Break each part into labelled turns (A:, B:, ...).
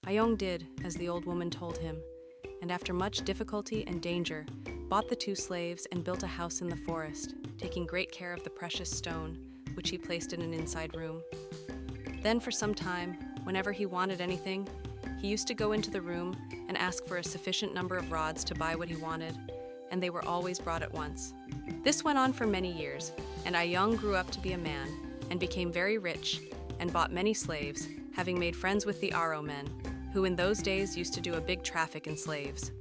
A: Ayong did as the old woman told him, and after much difficulty and danger, bought the two slaves and built a house in the forest, taking great care of the precious stone, which he placed in an inside room. Then for some time, whenever he wanted anything, he used to go into the room and ask for a sufficient number of rods to buy what he wanted, and they were always brought at once. This went on for many years, and Ayong grew up to be a man, and became very rich, and bought many slaves, having made friends with the Aro men, who in those days used to do a big traffic in slaves.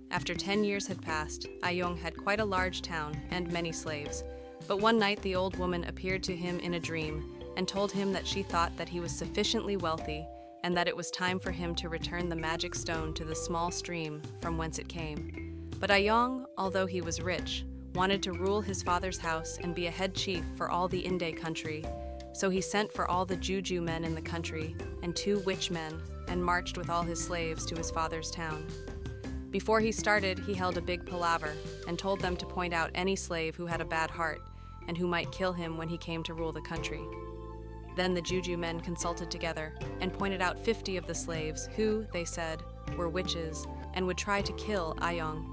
A: After 10 years had passed, Ayong had quite a large town and many slaves, but one night the old woman appeared to him in a dream and told him that she thought that he was sufficiently wealthy and that it was time for him to return the magic stone to the small stream from whence it came. But Ayong, although he was rich, wanted to rule his father's house and be a head chief for all the Inde country, so he sent for all the Juju men in the country and 2 witch men and marched with all his slaves to his father's town. Before he started, he held a big palaver and told them to point out any slave who had a bad heart and who might kill him when he came to rule the country. Then the Juju men consulted together and pointed out 50 of the slaves who, they said, were witches and would try to kill Ayong.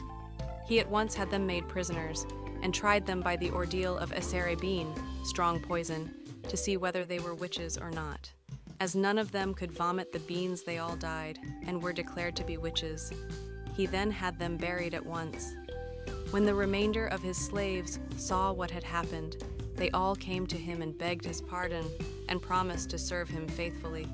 A: He at once had them made prisoners and tried them by the ordeal of bean, strong poison, to see whether they were witches or not. As none of them could vomit the beans, they all died and were declared to be witches. He then had them buried at once. When the remainder of his slaves saw what had happened, they all came to him and begged his pardon and promised to serve him faithfully.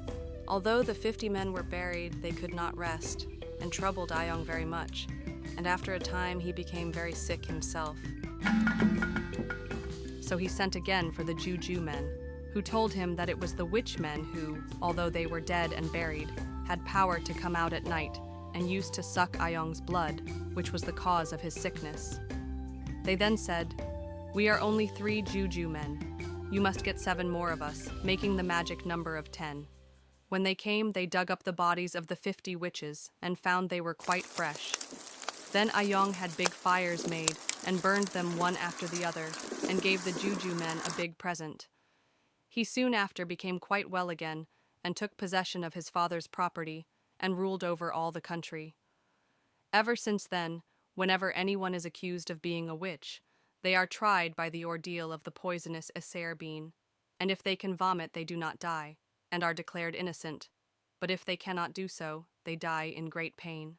A: Although the 50 men were buried, they could not rest and troubled Ayong very much, and after a time he became very sick himself. So he sent again for the Juju men, who told him that it was the witch men who, although they were dead and buried, had power to come out at night and used to suck Ayong's blood, which was the cause of his sickness. They then said, "We are only 3 Juju men. You must get 7 more of us, making the magic number of 10. When they came, they dug up the bodies of the 50 witches and found they were quite fresh. Then Ayong had big fires made and burned them one after the other and gave the Juju men a big present. He soon after became quite well again and took possession of his father's property and ruled over all the country. Ever since then, whenever anyone is accused of being a witch, they are tried by the ordeal of the poisonous bean, and if they can vomit they do not die, and are declared innocent, but if they cannot do so, they die in great pain.